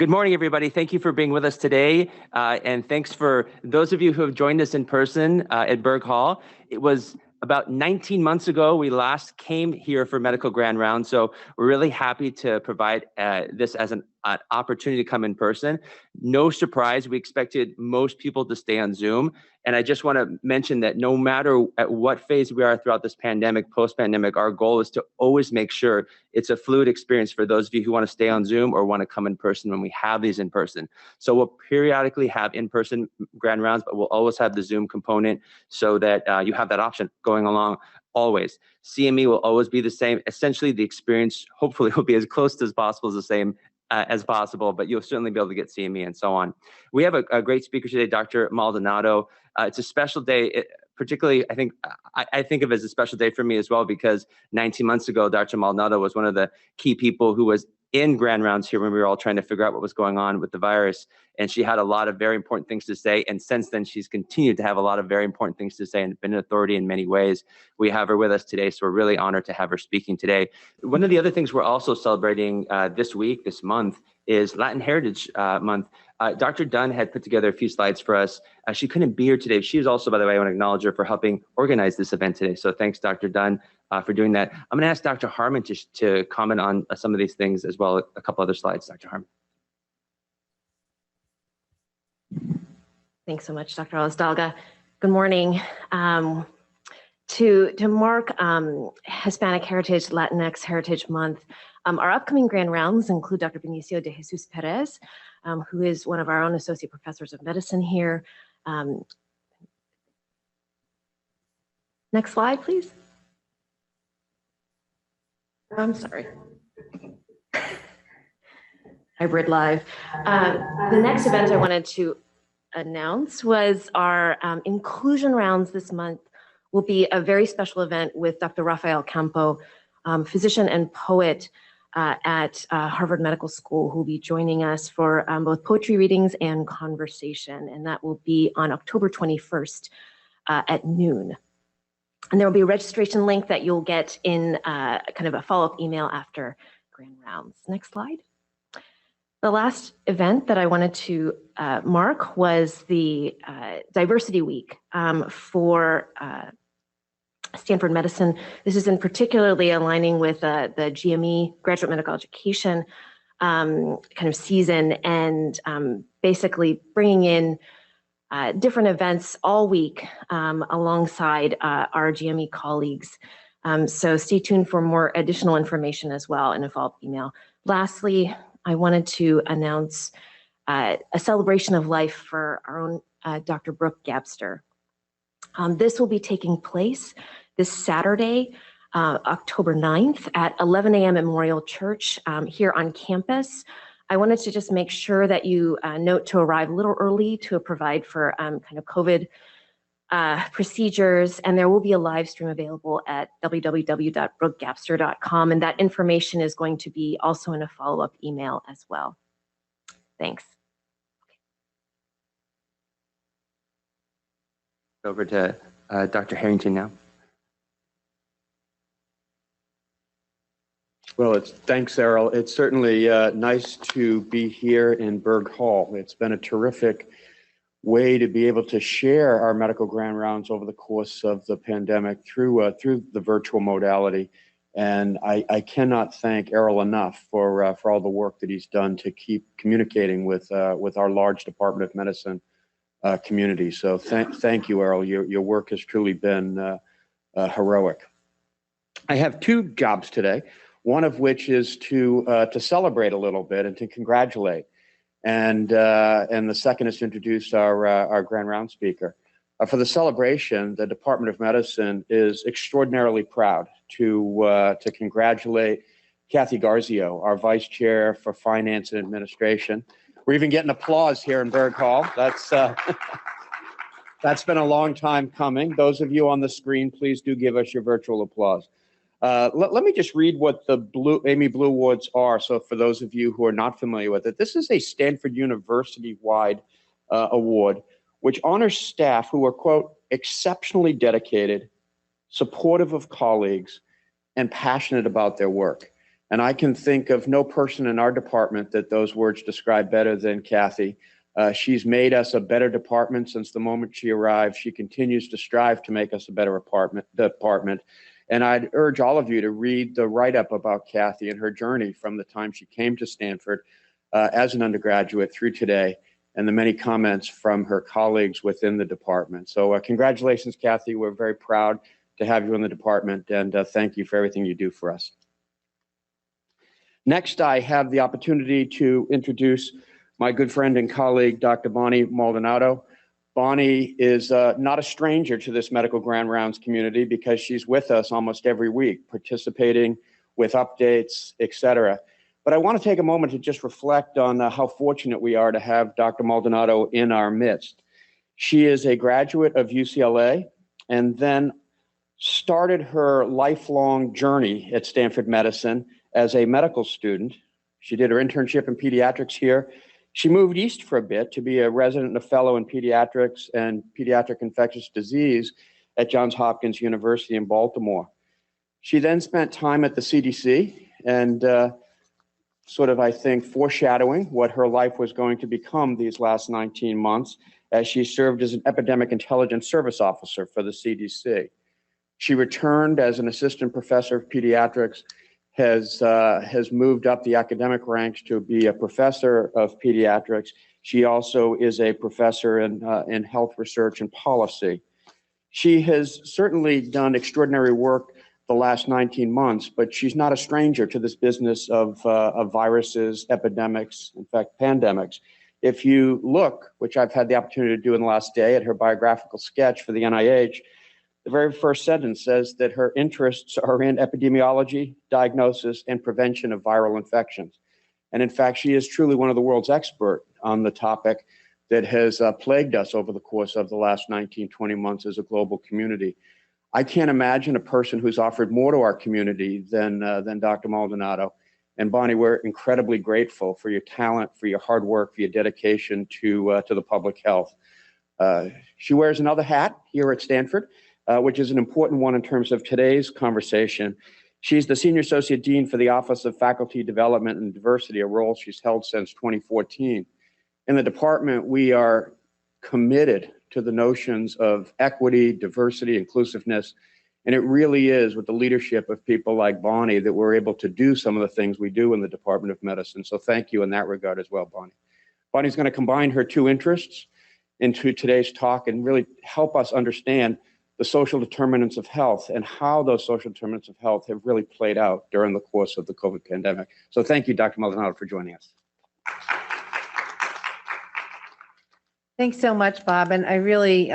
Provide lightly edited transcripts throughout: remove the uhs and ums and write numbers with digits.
Good morning, everybody. Thank you for being with us today. And thanks for those of you who have joined us in person at Berg Hall. It was about 19 months ago we last came here for Medical Grand Round. So we're really happy to provide this as an opportunity to come in person. No surprise, we expected most people to stay on Zoom. And I just want to mention that no matter at what phase we are throughout this pandemic, post-pandemic, our goal is to always make sure it's a fluid experience for those of you who want to stay on Zoom or want to come in person when we have these in person. So we'll periodically have in-person grand rounds, but we'll always have the Zoom component so that you have that option going along always. CME will always be the same. Essentially, the experience hopefully will be as close as possible as the same as possible, but you'll certainly be able to get CME and so on. We have a great speaker today, Dr. Maldonado. It's a special day, particularly I think of it as a special day for me as well, because 19 months ago, Dr. Maldonado was one of the key people who was in grand rounds here when we were all trying to figure out what was going on with the virus. And she had a lot of very important things to say. And since then, she's continued to have a lot of very important things to say and been an authority in many ways. We have her with us today, so we're really honored to have her speaking today. One of the other things we're also celebrating this month, is Latin Heritage Month. Dr. Dunn had put together a few slides for us. She couldn't be here today. She was also, by the way, I want to acknowledge her for helping organize this event today. So thanks, Dr. Dunn, for doing that. I'm going to ask Dr. Harmon to comment on some of these things as well, a couple other slides, Dr. Harmon. Thanks so much, Dr. Olasdalga. Good morning. To mark Hispanic Heritage, Latinx Heritage Month, our upcoming grand rounds include Dr. Benicio de Jesus Perez, who is one of our own associate professors of medicine here. Next slide, please. I'm sorry. Hybrid live. The next event I wanted to announce was our inclusion rounds this month will be a very special event with Dr. Rafael Campo, physician and poet at Harvard Medical School, who will be joining us for both poetry readings and conversation. And that will be on October 21st at noon. And there will be a registration link that you'll get in kind of a follow-up email after grand rounds. Next slide. The last event that I wanted to mark was the Diversity Week for Stanford Medicine. This is in particularly aligning with the GME, Graduate Medical Education, kind of season, and basically bringing in different events all week alongside our GME colleagues. So stay tuned for more additional information as well in a follow-up email. Lastly, I wanted to announce a celebration of life for our own Dr. Brooke Gabster. This will be taking place this Saturday, October 9th at 11 a.m. at Memorial Church here on campus. I wanted to just make sure that you note to arrive a little early to provide for kind of COVID procedures, and there will be a live stream available at www.brookegapster.com, and that information is going to be also in a follow-up email as well. Thanks. Over to Dr. Harrington now. Well, thanks, Errol. It's certainly nice to be here in Berg Hall. It's been a terrific way to be able to share our medical grand rounds over the course of the pandemic through the virtual modality. And I cannot thank Errol enough for all the work that he's done to keep communicating with our large Department of Medicine community. So thank you, Errol. Your work has truly been heroic. I have two jobs today, one of which is to celebrate a little bit and to congratulate. And the second is to introduce our grand round speaker. For the celebration, the Department of Medicine is extraordinarily proud to congratulate Kathy Garzio, our Vice Chair for Finance and Administration. We're even getting applause here in Berg Hall. That's been a long time coming. Those of you on the screen, please do give us your virtual applause. Let me just read what the Amy Blue Awards are. So for those of you who are not familiar with it, this is a Stanford University-wide award, which honors staff who are, quote, exceptionally dedicated, supportive of colleagues, and passionate about their work. And I can think of no person in our department that those words describe better than Kathy. She's made us a better department since the moment she arrived. She continues to strive to make us a better department. And I'd urge all of you to read the write-up about Kathy and her journey from the time she came to Stanford as an undergraduate through today, and the many comments from her colleagues within the department. So congratulations, Kathy. We're very proud to have you in the department, and thank you for everything you do for us. Next, I have the opportunity to introduce my good friend and colleague, Dr. Bonnie Maldonado. Bonnie is not a stranger to this medical grand rounds community because she's with us almost every week, participating with updates, et cetera. But I want to take a moment to just reflect on how fortunate we are to have Dr. Maldonado in our midst. She is a graduate of UCLA and then started her lifelong journey at Stanford Medicine as a medical student. She did her internship in pediatrics here. She moved east for a bit to be a resident and a fellow in pediatrics and pediatric infectious disease at Johns Hopkins University in Baltimore. She then spent time at the CDC and sort of, I think, foreshadowing what her life was going to become these last 19 months as she served as an epidemic intelligence service officer for the CDC. She returned as an assistant professor of pediatrics, has moved up the academic ranks to be a professor of pediatrics. She also is a professor in health research and policy. She has certainly done extraordinary work the last 19 months, but she's not a stranger to this business of viruses, epidemics, in fact, pandemics. If you look, which I've had the opportunity to do in the last day, at her biographical sketch for the NIH, the very first sentence says that her interests are in epidemiology, diagnosis, and prevention of viral infections. And in fact, she is truly one of the world's experts on the topic that has plagued us over the course of the last 19, 20 months as a global community. I can't imagine a person who's offered more to our community than Dr. Maldonado. And Bonnie, we're incredibly grateful for your talent, for your hard work, for your dedication to the public health. She wears another hat here at Stanford, which is an important one in terms of today's conversation. She's the Senior Associate Dean for the Office of Faculty Development and Diversity, a role she's held since 2014. In the department, we are committed to the notions of equity, diversity, inclusiveness, and it really is with the leadership of people like Bonnie that we're able to do some of the things we do in the Department of Medicine. So thank you in that regard as well, Bonnie. Bonnie's going to combine her two interests into today's talk and really help us understand the social determinants of health and how those social determinants of health have really played out during the course of the COVID pandemic. So thank you, Dr. Maldonado, for joining us. Thanks so much, Bob. And I really,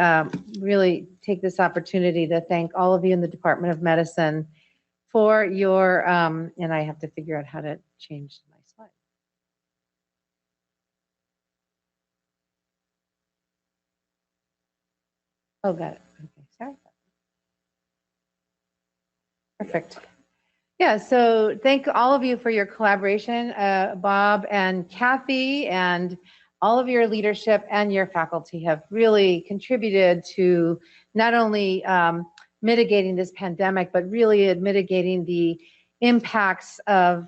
really take this opportunity to thank all of you in the Department of Medicine for your, and I have to figure out how to change my slide. Oh, got it. Okay, sorry. Perfect. Yeah, so thank all of you for your collaboration, Bob and Kathy, and all of your leadership and your faculty have really contributed to not only mitigating this pandemic, but really mitigating the impacts of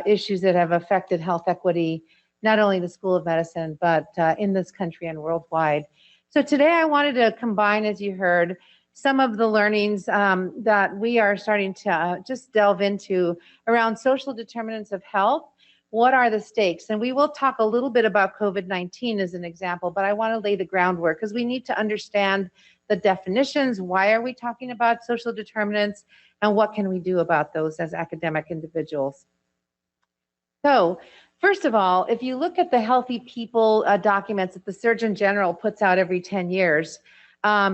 issues that have affected health equity, not only in the School of Medicine, but in this country and worldwide. So today I wanted to combine, as you heard, some of the learnings that we are starting to just delve into around social determinants of health. What are the stakes? And we will talk a little bit about COVID-19 as an example, but I want to lay the groundwork because we need to understand the definitions. Why are we talking about social determinants? And what can we do about those as academic individuals? So first of all, if you look at the Healthy People documents that the Surgeon General puts out every 10 years,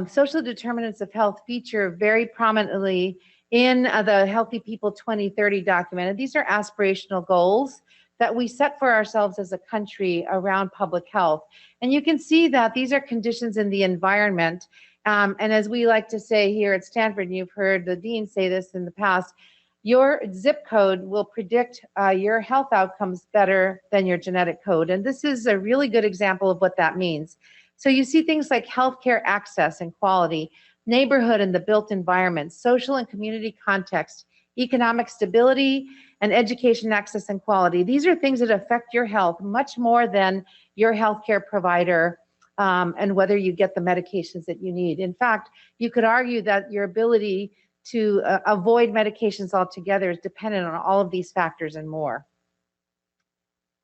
social determinants of health feature very prominently in the Healthy People 2030 document. And these are aspirational goals that we set for ourselves as a country around public health. And you can see that these are conditions in the environment. And as we like to say here at Stanford, and you've heard the dean say this in the past, your zip code will predict your health outcomes better than your genetic code. And this is a really good example of what that means. So you see things like healthcare access and quality, neighborhood and the built environment, social and community context, economic stability, and education access and quality. These are things that affect your health much more than your healthcare provider and whether you get the medications that you need. In fact, you could argue that your ability to avoid medications altogether is dependent on all of these factors and more.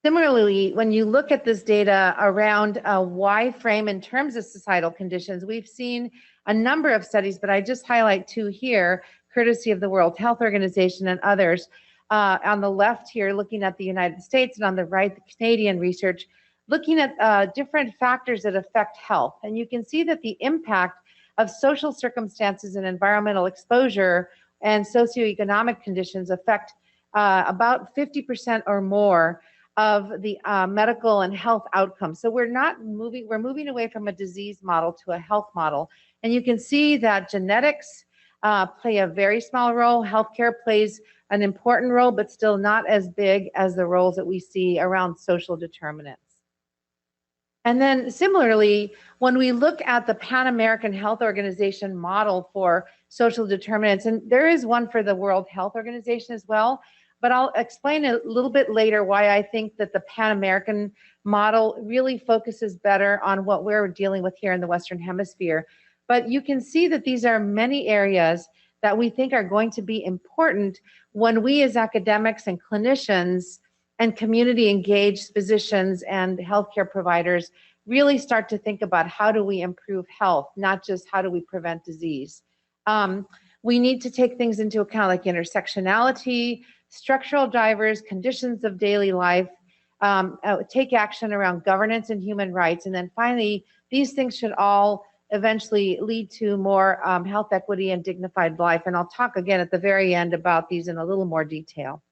Similarly, when you look at this data around why frame in terms of societal conditions, we've seen a number of studies, but I just highlight two here, courtesy of the World Health Organization and others. On the left here, looking at the United States, and on the right, the Canadian research, looking at different factors that affect health. And you can see that the impact of social circumstances and environmental exposure and socioeconomic conditions affect about 50% or more of the medical and health outcomes. So we're moving away from a disease model to a health model. And you can see that genetics play a very small role. Healthcare plays an important role, but still not as big as the roles that we see around social determinants. And then similarly, when we look at the Pan American Health Organization model for social determinants, and there is one for the World Health Organization as well, but I'll explain a little bit later why I think that the Pan American model really focuses better on what we're dealing with here in the Western Hemisphere. But you can see that these are many areas that we think are going to be important when we as academics and clinicians and community engaged physicians and healthcare providers really start to think about how do we improve health, not just how do we prevent disease. We need to take things into account like intersectionality, structural drivers, conditions of daily life, take action around governance and human rights. And then finally, these things should all eventually lead to more health equity and dignified life. And I'll talk again at the very end about these in a little more detail.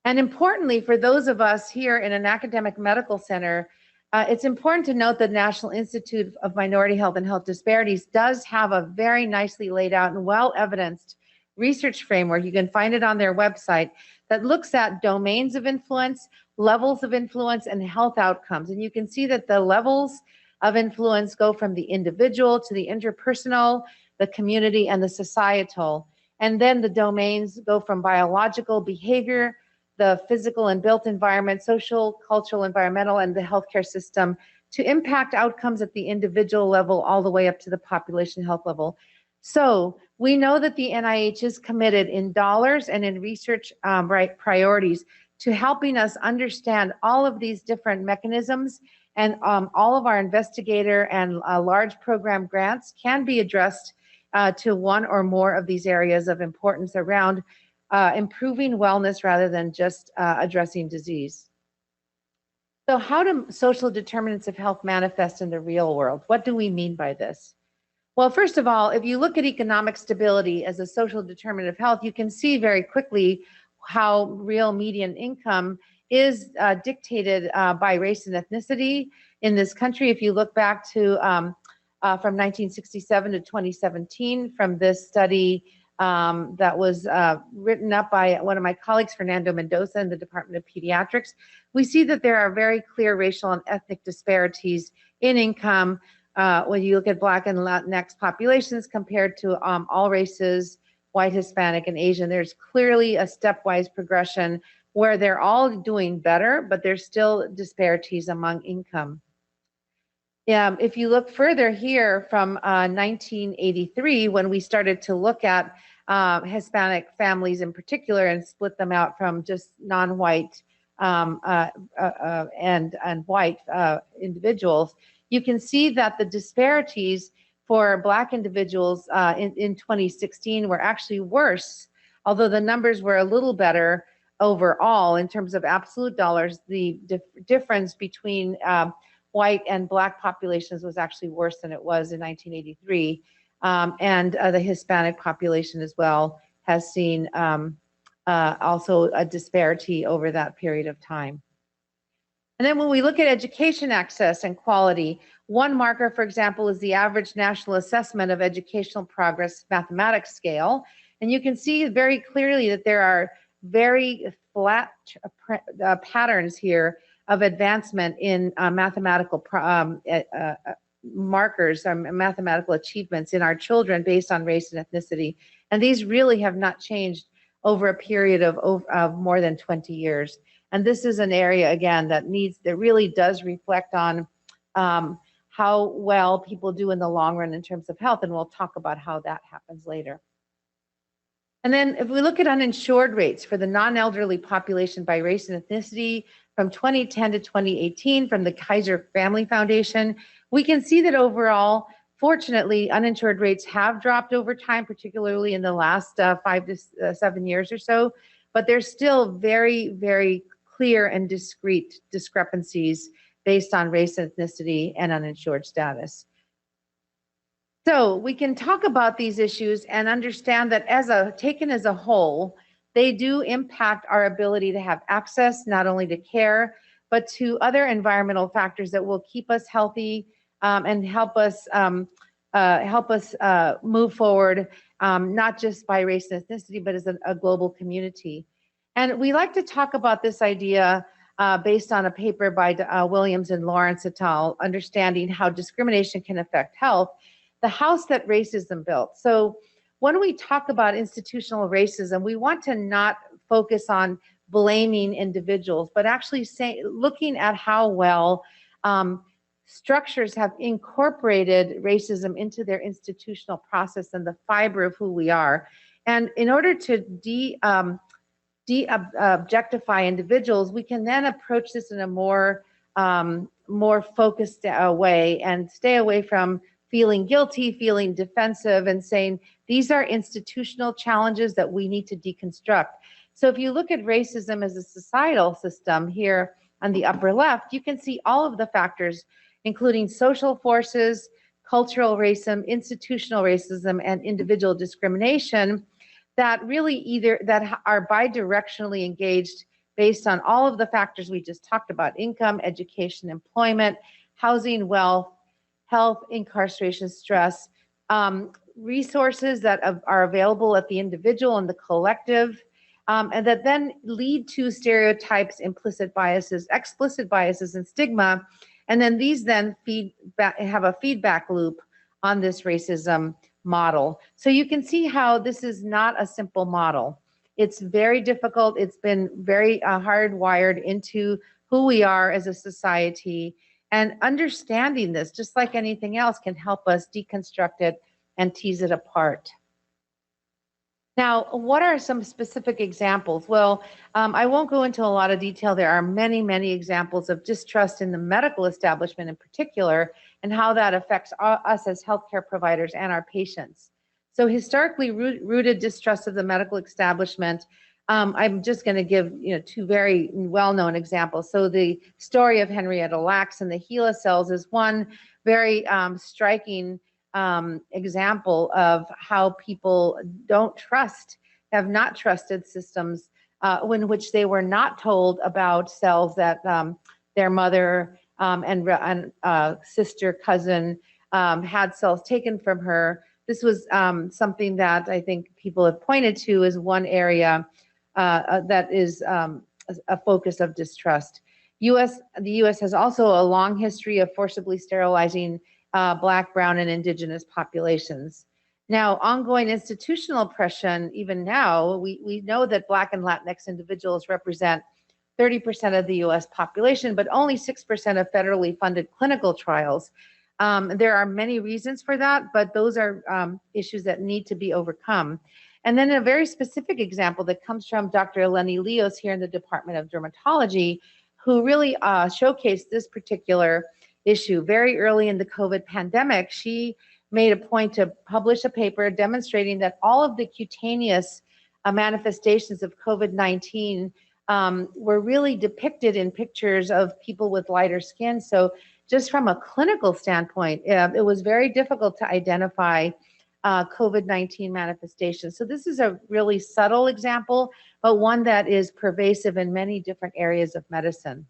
And importantly, for those of us here in an academic medical center, it's important to note that National Institute of Minority Health and Health Disparities does have a very nicely laid out and well-evidenced research framework. You can find it on their website that looks at domains of influence, levels of influence, and health outcomes. And you can see that the levels of influence go from the individual to the interpersonal, the community, and the societal. And then the domains go from biological behavior, the physical and built environment, social, cultural, environmental, and the healthcare system to impact outcomes at the individual level all the way up to the population health level. So we know that the NIH is committed in dollars and in research priorities to helping us understand all of these different mechanisms, and all of our investigator and large program grants can be addressed to one or more of these areas of importance around improving wellness rather than just addressing disease. So how do social determinants of health manifest in the real world? What do we mean by this? Well, first of all, if you look at economic stability as a social determinant of health, you can see very quickly how real median income is dictated by race and ethnicity in this country. If you look back to from 1967 to 2017, from this study that was written up by one of my colleagues, Fernando Mendoza, in the Department of Pediatrics, we see that there are very clear racial and ethnic disparities in income when you look at Black and Latinx populations compared to all races, white, Hispanic, and Asian. There's clearly a stepwise progression where they're all doing better, but there's still disparities among income. If you look further here from 1983, when we started to look at Hispanic families in particular and split them out from just non-white and white individuals, you can see that the disparities for Black individuals in 2016 were actually worse, although the numbers were a little better overall in terms of absolute dollars. The difference between white and Black populations was actually worse than it was in 1983. And the Hispanic population as well has seen also a disparity over that period of time. And then when we look at education access and quality, one marker, for example, is the average national assessment of educational progress mathematics scale. And you can see very clearly that there are very flat patterns here of advancement in mathematical markers, mathematical achievements in our children based on race and ethnicity. And these really have not changed over a period of more than 20 years. And this is an area, again, that really does reflect on how well people do in the long run in terms of health, and we'll talk about how that happens later. And then if we look at uninsured rates for the non-elderly population by race and ethnicity from 2010 to 2018 from the Kaiser Family Foundation, we can see that overall, fortunately, uninsured rates have dropped over time, particularly in the last 5 to 7 years or so, but there's still very, very clear and discrete discrepancies based on race, ethnicity, and uninsured status. So we can talk about these issues and understand that taken as a whole, they do impact our ability to have access not only to care, but to other environmental factors that will keep us healthy and help us move forward, not just by race and ethnicity, but as a global community. And we like to talk about this idea based on a paper by Williams and Lawrence et al., Understanding How Discrimination Can Affect Health, the house that racism built. So when we talk about institutional racism, we want to not focus on blaming individuals, but actually looking at how well structures have incorporated racism into their institutional process and the fiber of who we are. And in order to de-objectify individuals, we can then approach this in a more focused way and stay away from feeling guilty, feeling defensive, and saying these are institutional challenges that we need to deconstruct. So if you look at racism as a societal system here on the upper left, you can see all of the factors, including social forces, cultural racism, institutional racism, and individual discrimination that really that are bidirectionally engaged based on all of the factors we just talked about: income, education, employment, housing, wealth, health, incarceration, stress, resources that are available at the individual and the collective, and that then lead to stereotypes, implicit biases, explicit biases, and stigma. And then these then have a feedback loop on this racism model. So you can see how this is not a simple model. It's very difficult. It's been very hardwired into who we are as a society. And understanding this, just like anything else, can help us deconstruct it and tease it apart. Now, what are some specific examples? Well, I won't go into a lot of detail. There are many, many examples of distrust in the medical establishment in particular, and how that affects us as healthcare providers and our patients. So historically rooted distrust of the medical establishment. I'm just going to give two very well-known examples. So the story of Henrietta Lacks and the HeLa cells is one very striking example of how people have not trusted systems in which they were not told about cells that their mother and sister, cousin had cells taken from her. This was something that I think people have pointed to as one area that is a focus of distrust. The U.S. has also a long history of forcibly sterilizing Black, Brown, and Indigenous populations. Now, ongoing institutional oppression, even now, we know that Black and Latinx individuals represent 30% of the U.S. population, but only 6% of federally funded clinical trials. There are many reasons for that, but those are issues that need to be overcome. And then a very specific example that comes from Dr. Eleni Leos here in the Department of Dermatology, who really showcased this particular issue very early in the COVID pandemic. She made a point to publish a paper demonstrating that all of the cutaneous manifestations of COVID-19 were really depicted in pictures of people with lighter skin. So just from a clinical standpoint, it was very difficult to identify COVID-19 manifestations. So this is a really subtle example, but one that is pervasive in many different areas of medicine.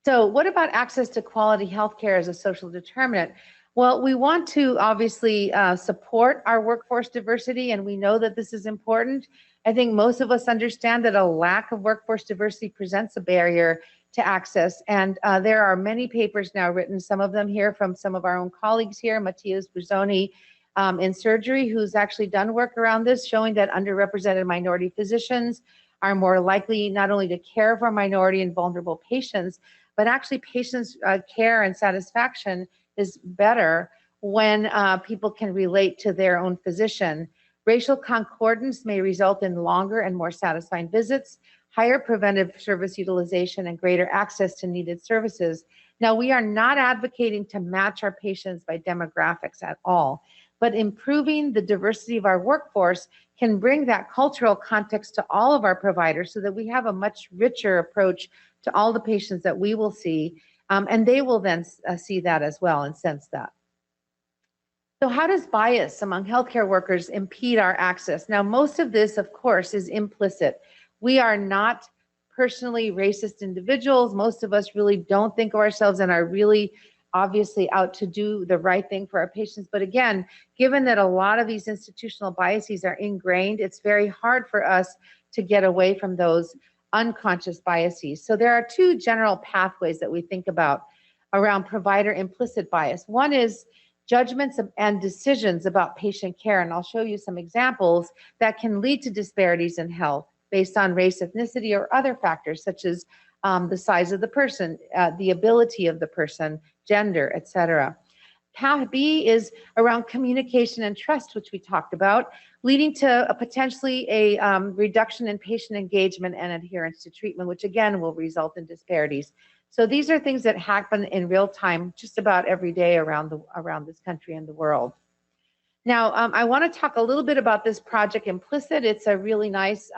So what about access to quality healthcare as a social determinant? Well, we want to obviously support our workforce diversity, and we know that this is important. I think most of us understand that a lack of workforce diversity presents a barrier to access, and there are many papers now written, some of them here from some of our own colleagues here, Matthias Buzzoni, in surgery who's actually done work around this, showing that underrepresented minority physicians are more likely not only to care for minority and vulnerable patients, but actually patients' care and satisfaction is better when people can relate to their own physician. Racial concordance may result in longer and more satisfying visits, higher preventive service utilization, and greater access to needed services. Now, we are not advocating to match our patients by demographics at all, but improving the diversity of our workforce can bring that cultural context to all of our providers so that we have a much richer approach to all the patients that we will see, and they will then see that as well and sense that. So how does bias among healthcare workers impede our access? Now, most of this, of course, is implicit. We are not personally racist individuals. Most of us really don't think of ourselves and are really obviously out to do the right thing for our patients. But again, given that a lot of these institutional biases are ingrained, it's very hard for us to get away from those unconscious biases. So there are two general pathways that we think about around provider implicit bias. One is judgments and decisions about patient care, and I'll show you some examples that can lead to disparities in health based on race, ethnicity, or other factors such as the size of the person, the ability of the person, gender, etc. Path B is around communication and trust, which we talked about, leading to potentially a reduction in patient engagement and adherence to treatment, which again will result in disparities. So these are things that happen in real time just about every day around this country and the world. Now, I want to talk a little bit about this project Implicit. It's a really nice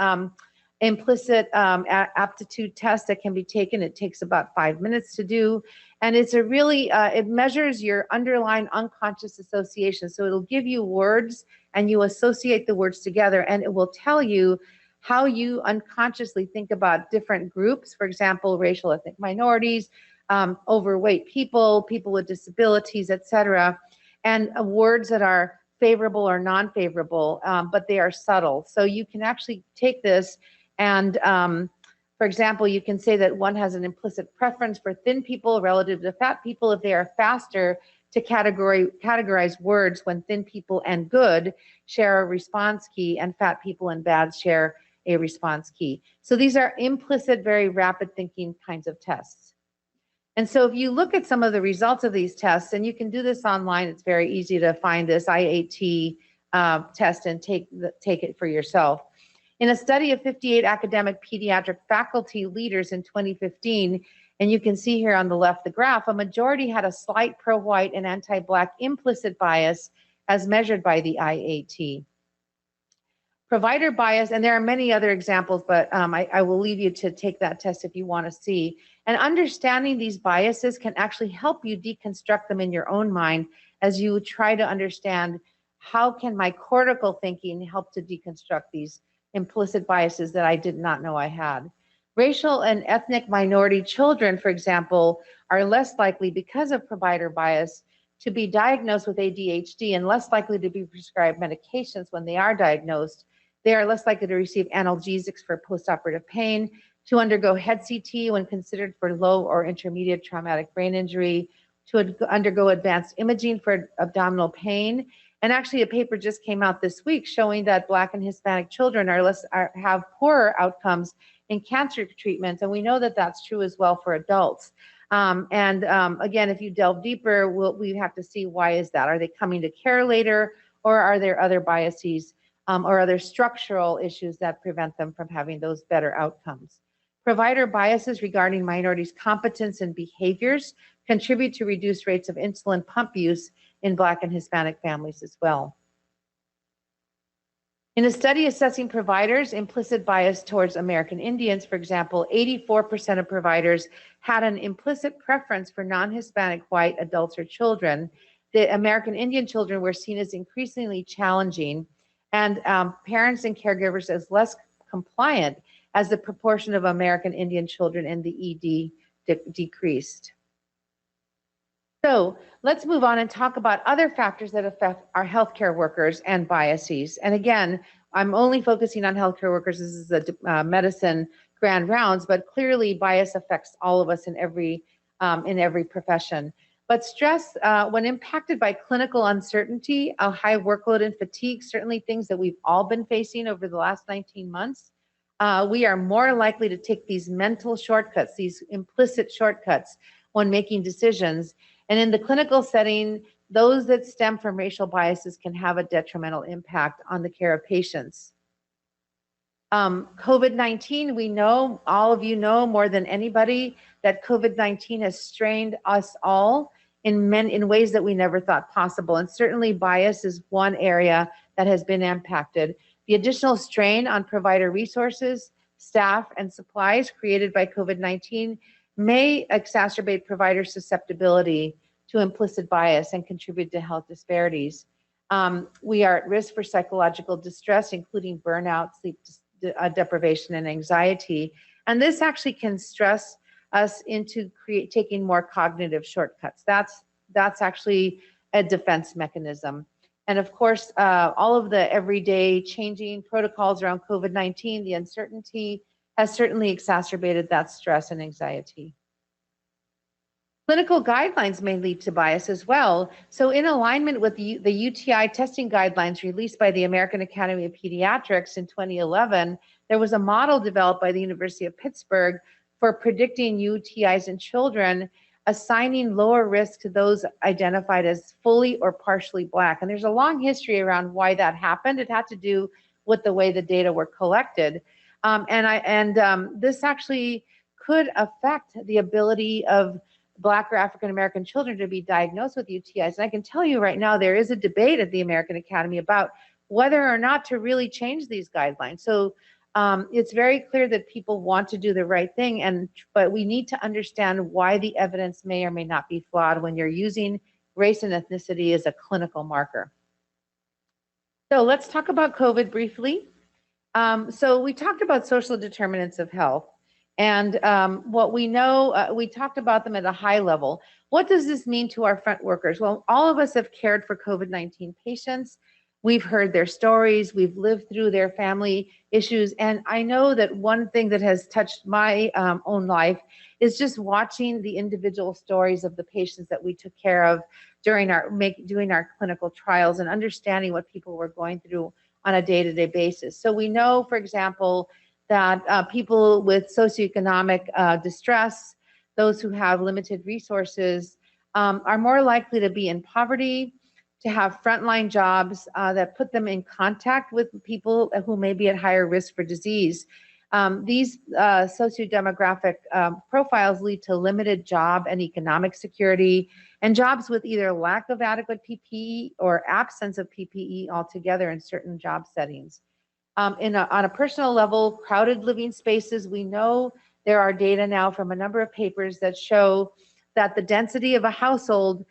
implicit aptitude test that can be taken. It takes about 5 minutes to do. And it's a really, it measures your underlying unconscious association. So it'll give you words and you associate the words together, and it will tell you how you unconsciously think about different groups, for example, racial ethnic minorities, overweight people, people with disabilities, etc., and words that are favorable or non-favorable, but they are subtle. So you can actually take this and, for example, you can say that one has an implicit preference for thin people relative to fat people if they are faster to categorize words when thin people and good share a response key and fat people and bad share a response key. So these are implicit, very rapid thinking kinds of tests. And so if you look at some of the results of these tests, and you can do this online, it's very easy to find this IAT test and take it for yourself. In a study of 58 academic pediatric faculty leaders in 2015, and you can see here on the left the graph, a majority had a slight pro-white and anti-Black implicit bias as measured by the IAT. Provider bias, and there are many other examples, but I will leave you to take that test if you want to see. And understanding these biases can actually help you deconstruct them in your own mind as you try to understand how can my cortical thinking help to deconstruct these implicit biases that I did not know I had. Racial and ethnic minority children, for example, are less likely because of provider bias to be diagnosed with ADHD and less likely to be prescribed medications when they are diagnosed. They are less likely to receive analgesics for postoperative pain, to undergo head CT when considered for low or intermediate traumatic brain injury, to undergo advanced imaging for abdominal pain. And actually a paper just came out this week showing that Black and Hispanic children have poorer outcomes in cancer treatment. And we know that that's true as well for adults. Again, if you delve deeper, we have to see why is that? Are they coming to care later, or are there other biases or other structural issues that prevent them from having those better outcomes? Provider biases regarding minorities' competence and behaviors contribute to reduced rates of insulin pump use in Black and Hispanic families as well. In a study assessing providers' implicit bias towards American Indians, for example, 84% of providers had an implicit preference for non-Hispanic white adults or children. The American Indian children were seen as increasingly challenging, and parents and caregivers as less compliant as the proportion of American Indian children in the ED decreased. So let's move on and talk about other factors that affect our healthcare workers and biases. And again, I'm only focusing on healthcare workers. This is the medicine grand rounds, but clearly bias affects all of us in every profession. But stress, when impacted by clinical uncertainty, a high workload and fatigue, certainly things that we've all been facing over the last 19 months, we are more likely to take these mental shortcuts, these implicit shortcuts when making decisions. And in the clinical setting, those that stem from racial biases can have a detrimental impact on the care of patients. COVID-19, we know, all of you know more than anybody, that COVID-19 has strained us all in ways that we never thought possible. And certainly bias is one area that has been impacted. The additional strain on provider resources, staff, and supplies created by COVID-19 may exacerbate provider susceptibility to implicit bias and contribute to health disparities. We are at risk for psychological distress, including burnout, sleep deprivation, and anxiety. And this actually can stress us into taking more cognitive shortcuts. That's actually a defense mechanism. And of course, all of the everyday changing protocols around COVID-19, the uncertainty has certainly exacerbated that stress and anxiety. Clinical guidelines may lead to bias as well. So in alignment with the UTI testing guidelines released by the American Academy of Pediatrics in 2011, there was a model developed by the University of Pittsburgh for predicting UTIs in children, assigning lower risk to those identified as fully or partially Black. And there's a long history around why that happened. It had to do with the way the data were collected. This actually could affect the ability of Black or African American children to be diagnosed with UTIs. And I can tell you right now, there is a debate at the American Academy about whether or not to really change these guidelines. So it's very clear that people want to do the right thing, but we need to understand why the evidence may or may not be flawed when you're using race and ethnicity as a clinical marker. So let's talk about COVID briefly. So we talked about social determinants of health. And what we know, we talked about them at a high level. What does this mean to our front workers? Well, all of us have cared for COVID-19 patients. We've heard their stories. We've lived through their family issues. And I know that one thing that has touched my own life is just watching the individual stories of the patients that we took care of during doing our clinical trials and understanding what people were going through on a day-to-day basis. So we know, for example, that people with socioeconomic distress, those who have limited resources, are more likely to be in poverty, to have frontline jobs that put them in contact with people who may be at higher risk for disease. These sociodemographic profiles lead to limited job and economic security, and jobs with either lack of adequate PPE or absence of PPE altogether in certain job settings. On a personal level, crowded living spaces, we know there are data now from a number of papers that show that the density of a household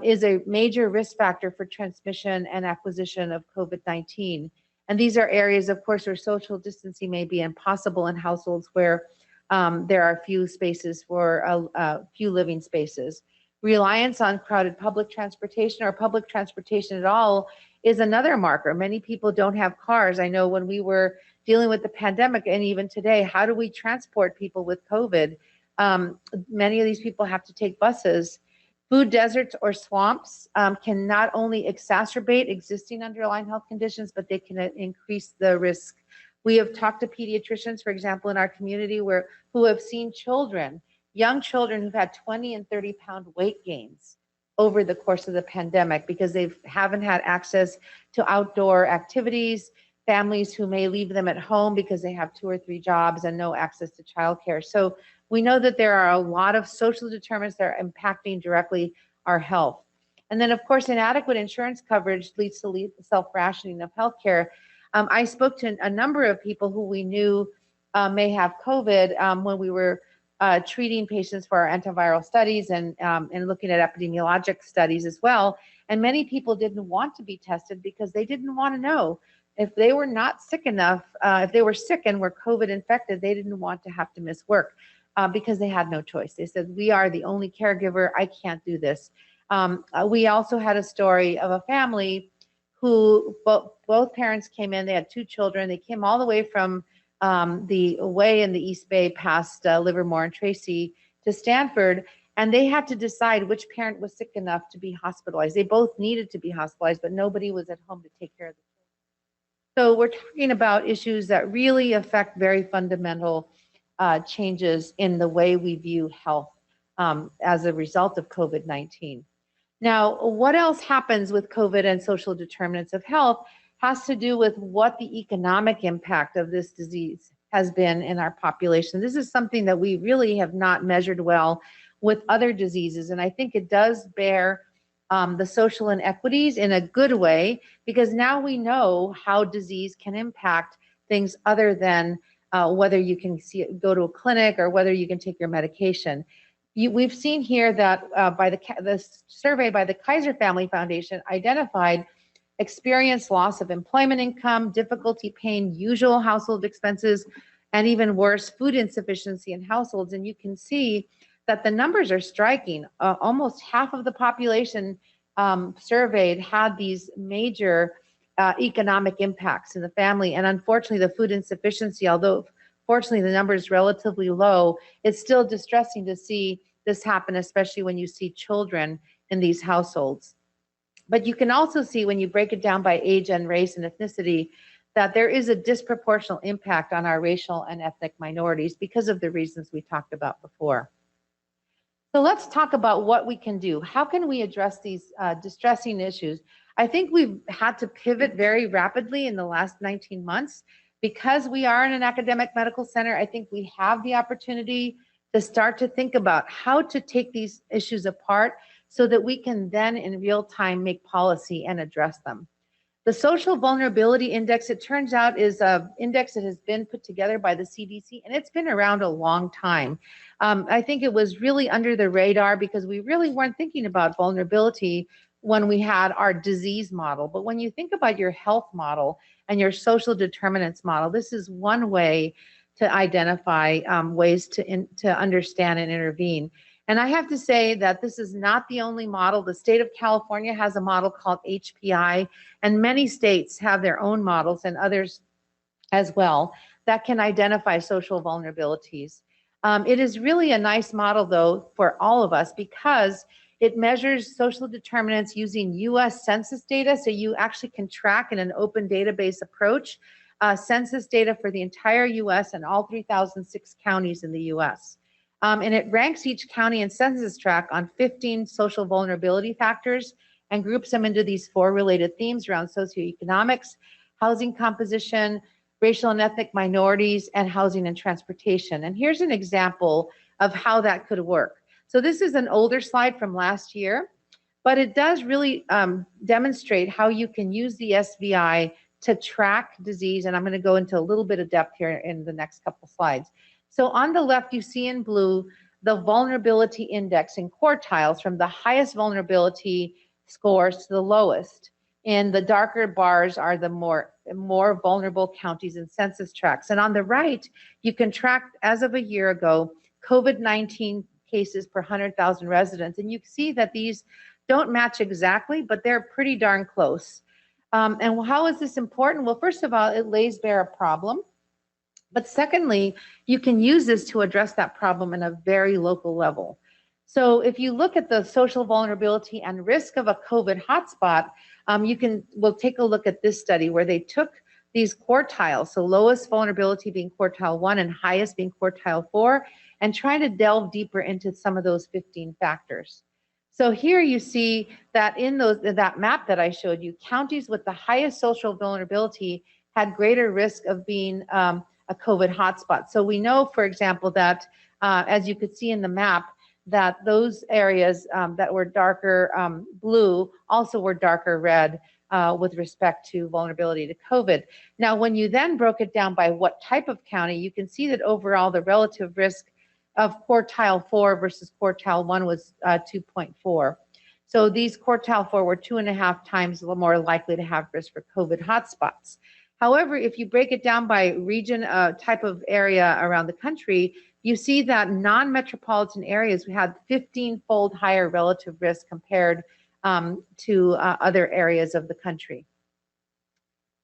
is a major risk factor for transmission and acquisition of COVID-19. And these are areas, of course, where social distancing may be impossible in households where there are few spaces for few living spaces. Reliance on crowded public transportation or public transportation at all is another marker. Many people don't have cars. I know when we were dealing with the pandemic, and even today, how do we transport people with COVID? Many of these people have to take buses. Food deserts or swamps can not only exacerbate existing underlying health conditions, but they can increase the risk. We have talked to pediatricians, for example, in our community who have seen children, young children who've had 20 and 30-pound weight gains over the course of the pandemic because they haven't had access to outdoor activities, families who may leave them at home because they have 2 or 3 jobs and no access to childcare. So we know that there are a lot of social determinants that are impacting directly our health. And then, of course, inadequate insurance coverage leads to self-rationing of healthcare. I spoke to a number of people who we knew may have COVID when we were treating patients for our antiviral studies and looking at epidemiologic studies as well. And many people didn't want to be tested because they didn't want to know if they were not sick enough, if they were sick and were COVID infected, they didn't want to have to miss work because they had no choice. They said, we are the only caregiver, I can't do this. We also had a story of a family who both parents came in, they had 2 children, they came all the way from away in the East Bay past Livermore and Tracy to Stanford, And they had to decide which parent was sick enough to be hospitalized. They both needed to be hospitalized, but nobody was at home to take care of them. So we're talking about issues that really affect very fundamental changes in the way we view health as a result of COVID-19. Now, what else happens with COVID and social determinants of health has to do with what the economic impact of this disease has been in our population. This is something that we really have not measured well with other diseases, and I think it does bear the social inequities in a good way, because now we know how disease can impact things other than whether you can go to a clinic or whether you can take your medication. We've seen here that by the survey by the Kaiser Family Foundation identified experienced loss of employment income, difficulty paying usual household expenses, and even worse, food insufficiency in households. And you can see that the numbers are striking. Almost half of the population surveyed had these major economic impacts in the family. And unfortunately, the food insufficiency, although fortunately the number is relatively low, it's still distressing to see this happen, especially when you see children in these households. But you can also see, when you break it down by age and race and ethnicity, that there is a disproportional impact on our racial and ethnic minorities because of the reasons we talked about before. So let's talk about what we can do. How can we address these distressing issues? I think we've had to pivot very rapidly in the last 19 months. Because we are in an academic medical center, I think we have the opportunity to start to think about how to take these issues apart so that we can then in real time make policy and address them. The Social Vulnerability Index, it turns out, is an index that has been put together by the CDC, and it's been around a long time. I think it was really under the radar because we really weren't thinking about vulnerability when we had our disease model. But when you think about your health model and your social determinants model, this is one way to identify ways to understand and intervene. And I have to say that this is not the only model. The state of California has a model called HPI, and many states have their own models, and others as well, that can identify social vulnerabilities. It is really a nice model, though, for all of us, because it measures social determinants using US Census data, so you actually can track in an open database approach census data for the entire US and all 3,006 counties in the US. And it ranks each county and census tract on 15 social vulnerability factors and groups them into these 4 related themes around socioeconomics, housing composition, racial and ethnic minorities, and housing and transportation. And here's an example of how that could work. So this is an older slide from last year, but it does really demonstrate how you can use the SVI to track disease. And I'm going to go into a little bit of depth here in the next couple slides. So on the left, you see in blue the vulnerability index in quartiles from the highest vulnerability scores to the lowest. And the darker bars are the more vulnerable counties and census tracts. And on the right, you can track, as of a year ago, COVID-19 cases per 100,000 residents. And you see that these don't match exactly, but they're pretty darn close. And how is this important? Well, first of all, it lays bare a problem. But secondly, you can use this to address that problem in a very local level. So if you look at the social vulnerability and risk of a COVID hotspot, we'll take a look at this study where they took these quartiles, so lowest vulnerability being quartile 1 and highest being quartile 4, and try to delve deeper into some of those 15 factors. So here you see that in that map that I showed you, counties with the highest social vulnerability had greater risk of being a COVID hotspot. So we know, for example, that as you could see in the map, that those areas that were darker blue also were darker red with respect to vulnerability to COVID. Now, when you then broke it down by what type of county, you can see that overall the relative risk of quartile 4 versus quartile 1 was 2.4. So these quartile 4 were 2.5 times more likely to have risk for COVID hotspots. However, if you break it down by region, type of area around the country, you see that non-metropolitan areas had 15-fold higher relative risk compared to other areas of the country.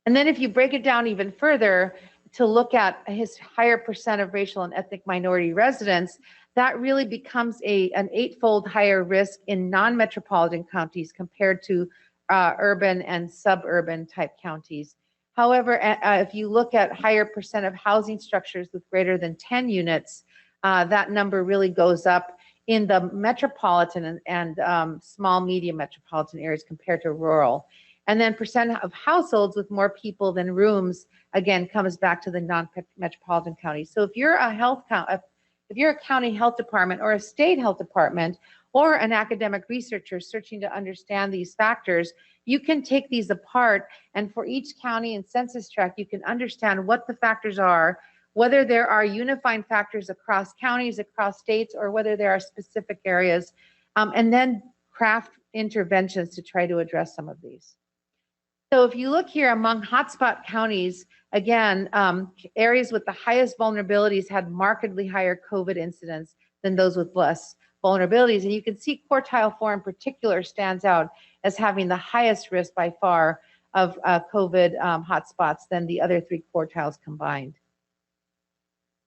And then if you break it down even further to look at his higher percent of racial and ethnic minority residents, that really becomes an 8-fold higher risk in non-metropolitan counties compared to urban and suburban type counties. However, if you look at higher percent of housing structures with greater than 10 units, that number really goes up in the metropolitan and small, medium metropolitan areas compared to rural. And then percent of households with more people than rooms, again, comes back to the non-metropolitan counties. So if you're if you're a county health department or a state health department or an academic researcher searching to understand these factors, you can take these apart, and for each county and census tract, you can understand what the factors are, whether there are unifying factors across counties, across states, or whether there are specific areas, and then craft interventions to try to address some of these. So if you look here among hotspot counties, again, areas with the highest vulnerabilities had markedly higher COVID incidence than those with less vulnerabilities. And you can see quartile 4 in particular stands out as having the highest risk by far of COVID hotspots than the other 3 quartiles combined.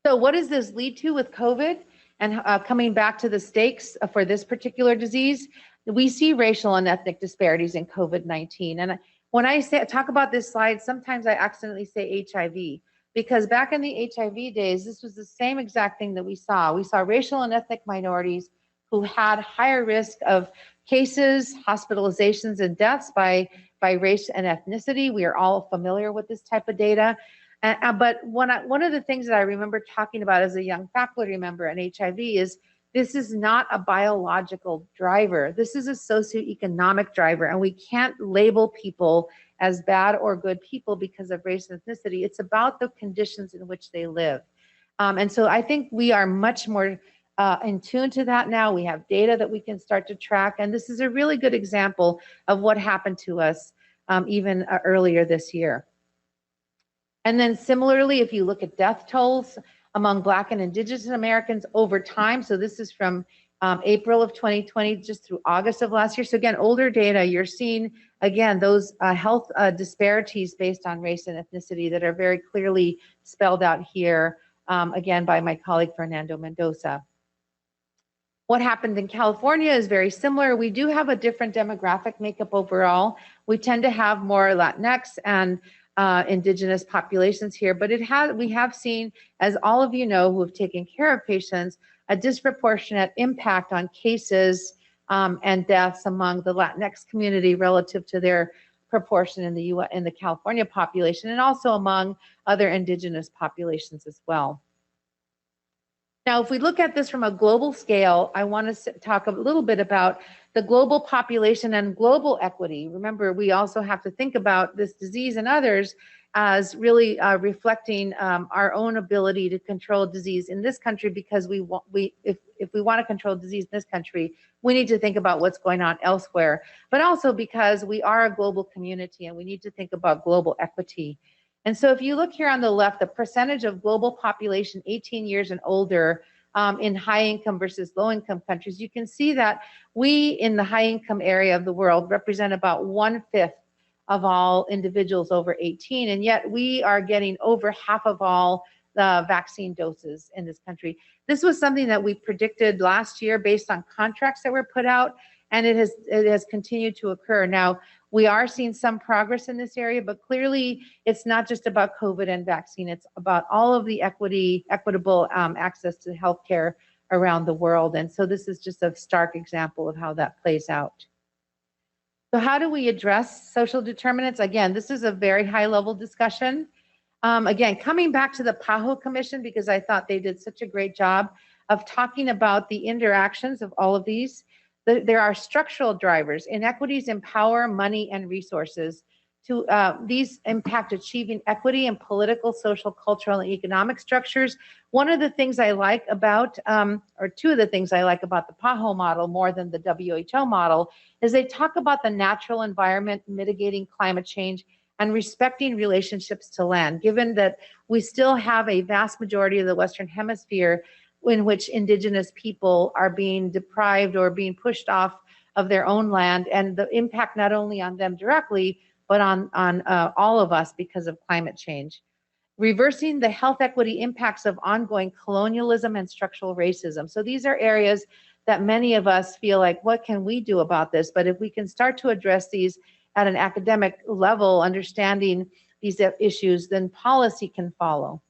So what does this lead to with COVID? And coming back to the stakes for this particular disease, we see racial and ethnic disparities in COVID-19. And when I talk about this slide, sometimes I accidentally say HIV, because back in the HIV days, this was the same exact thing that we saw. We saw racial and ethnic minorities who had higher risk of cases, hospitalizations, and deaths by race and ethnicity. We are all familiar with this type of data. But one of the things that I remember talking about as a young faculty member in HIV is this is not a biological driver. This is a socioeconomic driver, and we can't label people as bad or good people because of race and ethnicity. It's about the conditions in which they live. And so I think we are much more in tune to that now. We have data that we can start to track, and this is a really good example of what happened to us even earlier this year. And then similarly, if you look at death tolls among Black and Indigenous Americans over time, so this is from April of 2020 just through August of last year. So again, older data, you're seeing, again, those health disparities based on race and ethnicity that are very clearly spelled out here, again, by my colleague Fernando Mendoza. What happened in California is very similar. We do have a different demographic makeup overall. We tend to have more Latinx and indigenous populations here, but we have seen, as all of you know who have taken care of patients, a disproportionate impact on cases and deaths among the Latinx community relative to their proportion in the California population, and also among other indigenous populations as well. Now, if we look at this from a global scale, I want to talk a little bit about the global population and global equity. Remember, we also have to think about this disease and others as really reflecting our own ability to control disease in this country, because if we want to control disease in this country, we need to think about what's going on elsewhere, but also because we are a global community and we need to think about global equity. And so if you look here on the left, the percentage of global population 18 years and older in high income versus low income countries, you can see that we in the high income area of the world represent about 1/5 of all individuals over 18. And yet we are getting over half of all the vaccine doses in this country. This was something that we predicted last year based on contracts that were put out, and it has continued to occur. Now, we are seeing some progress in this area, but clearly it's not just about COVID and vaccine. It's about all of the equitable access to healthcare around the world. And so this is just a stark example of how that plays out. So how do we address social determinants? Again, this is a very high level discussion. Again, coming back to the PAHO Commission, because I thought they did such a great job of talking about the interactions of all of these. There are structural drivers. Inequities in power, money, and resources. These impact achieving equity in political, social, cultural, and economic structures. One of the things I like about, or two of the things I like about the PAHO model more than the WHO model, is they talk about the natural environment, mitigating climate change, and respecting relationships to land, given that we still have a vast majority of the Western Hemisphere in which indigenous people are being deprived or being pushed off of their own land, and the impact not only on them directly, but on all of us because of climate change. reversing the health equity impacts of ongoing colonialism and structural racism. So these are areas that many of us feel like, what can we do about this? But if we can start to address these at an academic level, understanding these issues, then policy can follow.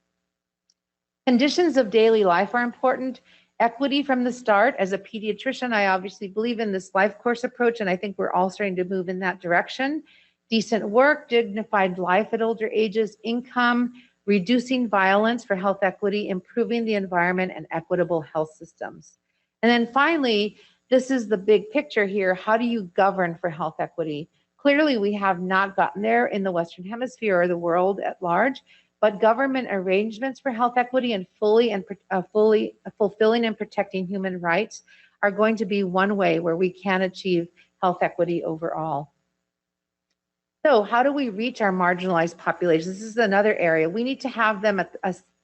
Conditions of daily life are important. Equity from the start. As a pediatrician, I obviously believe in this life course approach, and I think we're all starting to move in that direction. Decent work, dignified life at older ages, income, reducing violence for health equity, improving the environment, and equitable health systems. And then finally, this is the big picture here. How do you govern for health equity? Clearly, we have not gotten there in the Western Hemisphere or the world at large, but government arrangements for health equity and fully fulfilling and protecting human rights are going to be one way where we can achieve health equity overall. So how do we reach our marginalized populations? This is another area. We need to have them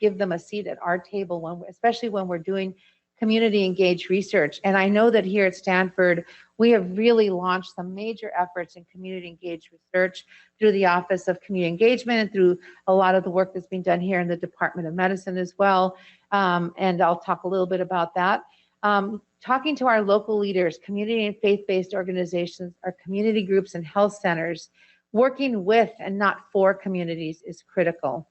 give them a seat at our table, especially when we're doing community engaged research. And I know that here at Stanford, we have really launched some major efforts in community engaged research through the Office of Community Engagement and through a lot of the work that's being done here in the Department of Medicine as well. And I'll talk a little bit about that. Talking to our local leaders, community and faith-based organizations, our community groups and health centers, working with and not for communities is critical.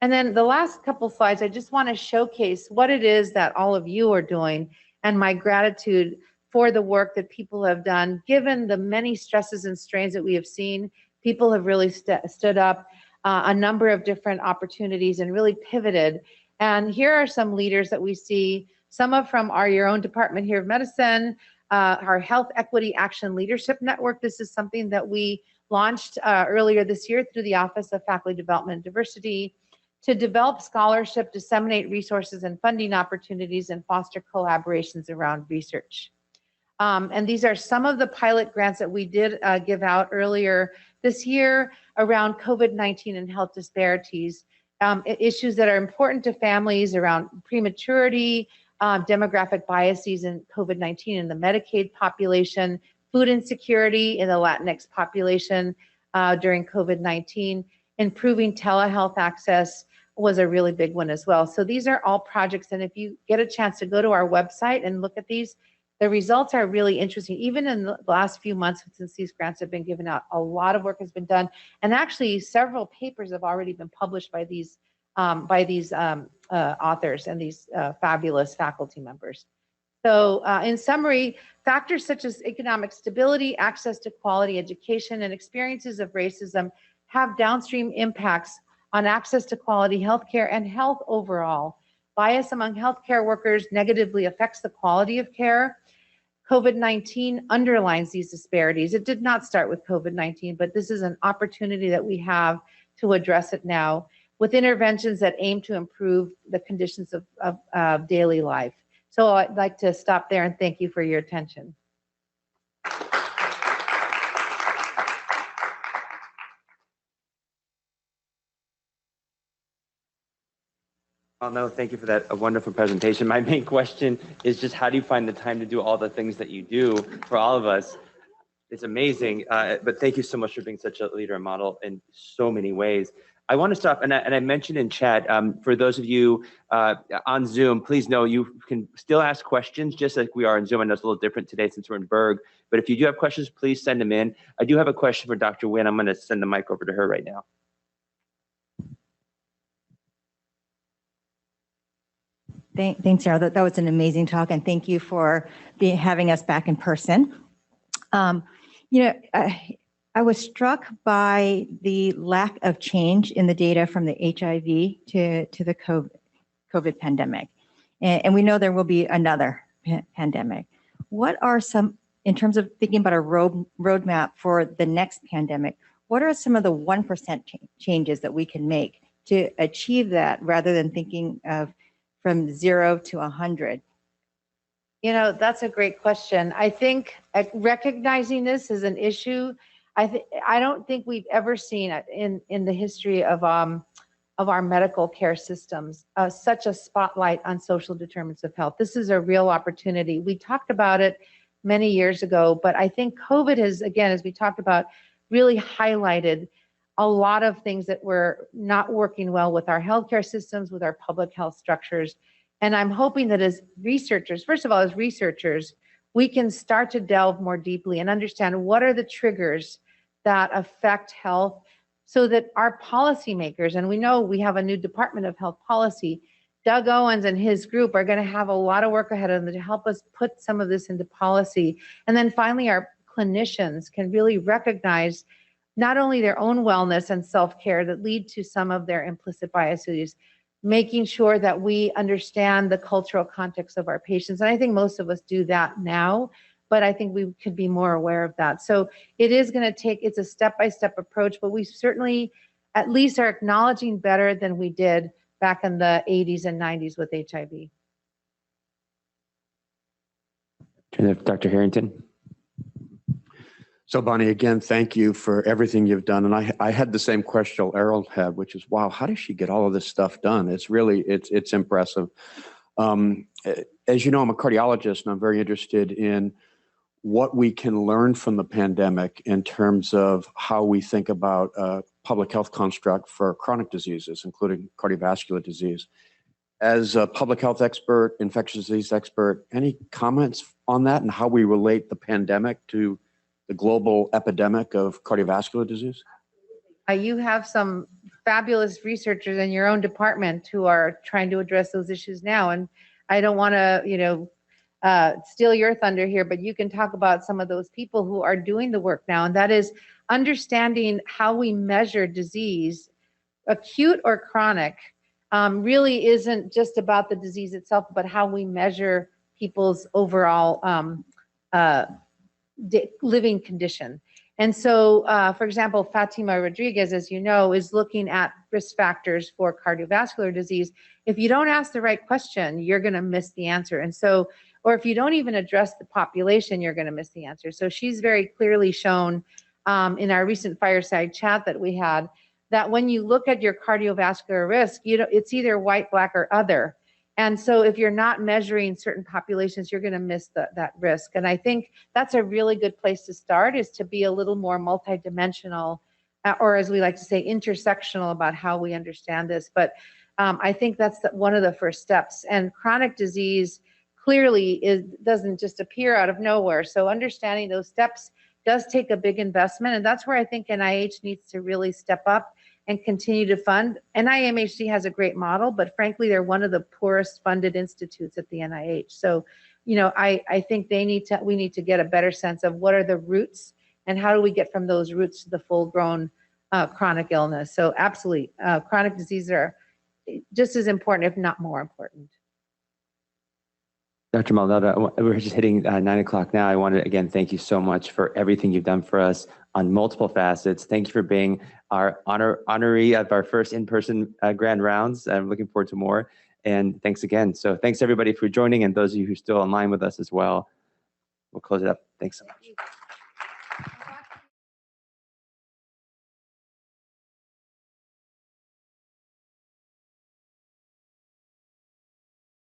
And then the last couple slides, I just want to showcase what it is that all of you are doing and my gratitude for the work that people have done. Given the many stresses and strains that we have seen, people have really stood up a number of different opportunities and really pivoted. And here are some leaders that we see, some of from your own department here of medicine, our Health Equity Action Leadership Network. This is something that we launched earlier this year through the Office of Faculty Development and Diversity to develop scholarship, disseminate resources and funding opportunities, and foster collaborations around research. And these are some of the pilot grants that we did give out earlier this year around COVID-19 and health disparities, issues that are important to families around prematurity, demographic biases in COVID-19 in the Medicaid population, food insecurity in the Latinx population during COVID-19, improving telehealth access was a really big one as well. So these are all projects, and if you get a chance to go to our website and look at these, the results are really interesting. Even in the last few months since these grants have been given out, a lot of work has been done, and actually several papers have already been published by these authors and these fabulous faculty members. So in summary, factors such as economic stability, access to quality education, and experiences of racism have downstream impacts on access to quality healthcare and health overall. Bias among healthcare workers negatively affects the quality of care. COVID-19 underlines these disparities. It did not start with COVID-19, but this is an opportunity that we have to address it now with interventions that aim to improve the conditions of daily life. So I'd like to stop there and thank you for your attention. Well, no, thank you for that wonderful presentation. My main question is just how do you find the time to do all the things that you do for all of us? It's amazing, but thank you so much for being such a leader and model in so many ways. I want to stop, and I mentioned in chat, for those of you on Zoom, please know you can still ask questions just like we are on Zoom. I know it's a little different today since we're in Berg, but if you do have questions, please send them in. I do have a question for Dr. Nguyen. I'm going to send the mic over to her right now. Thanks, Sarah. That was an amazing talk, and thank you for having us back in person. I was struck by the lack of change in the data from the HIV to the COVID pandemic, and we know there will be another pandemic. What are some, in terms of thinking about a roadmap for the next pandemic, what are some of the 1% changes that we can make to achieve that, rather than thinking of from 0 to 100? You know, that's a great question. I think recognizing this as an issue, I don't think we've ever seen in the history of our medical care systems such a spotlight on social determinants of health. This is a real opportunity. We talked about it many years ago, but I think COVID has, again, as we talked about, really highlighted a lot of things that were not working well with our healthcare systems, with our public health structures. And I'm hoping that as researchers, first of all, as researchers, we can start to delve more deeply and understand what are the triggers that affect health so that our policymakers, and we know we have a new Department of Health Policy, Doug Owens and his group are going to have a lot of work ahead of them to help us put some of this into policy. And then finally, our clinicians can really recognize not only their own wellness and self-care that lead to some of their implicit biases, making sure that we understand the cultural context of our patients. And I think most of us do that now, but I think we could be more aware of that. So it is going to take, it's a step-by-step approach, but we certainly at least are acknowledging better than we did back in the 80s and 90s with HIV. Dr. Harrington. So Bonnie, again, thank you for everything you've done. And I had the same question Errol had, which is, wow, how does she get all of this stuff done? It's really, it's impressive. As you know, I'm a cardiologist and I'm very interested in what we can learn from the pandemic in terms of how we think about a public health construct for chronic diseases, including cardiovascular disease. As a public health expert, infectious disease expert, any comments on that and how we relate the pandemic to the global epidemic of cardiovascular disease? You have some fabulous researchers in your own department who are trying to address those issues now. And I don't want to, steal your thunder here, but you can talk about some of those people who are doing the work now. And that is understanding how we measure disease, acute or chronic, really isn't just about the disease itself, but how we measure people's overall living condition. And so, for example, Fatima Rodriguez, as you know, is looking at risk factors for cardiovascular disease. If you don't ask the right question, you're going to miss the answer. And so, or if you don't even address the population, you're going to miss the answer. So she's very clearly shown in our recent fireside chat that we had that when you look at your cardiovascular risk, it's either white, black, or other. And so if you're not measuring certain populations, you're going to miss that risk. And I think that's a really good place to start, is to be a little more multidimensional, or as we like to say, intersectional about how we understand this. But I think that's one of the first steps. And chronic disease clearly doesn't just appear out of nowhere. So understanding those steps does take a big investment. And that's where I think NIH needs to really step up and continue to fund. NIMHC has a great model, but frankly, they're one of the poorest funded institutes at the NIH. So, I think we need to get a better sense of what are the roots and how do we get from those roots to the full-grown chronic illness. So absolutely, chronic diseases are just as important, if not more important. Dr. Maldonado, we're just hitting 9 o'clock now. I want to, again, thank you so much for everything you've done for us on multiple facets. Thank you for being our honoree of our first in-person grand rounds. I'm looking forward to more. And thanks again. So thanks everybody for joining, and those of you who are still online with us as well. We'll close it up. Thanks so much.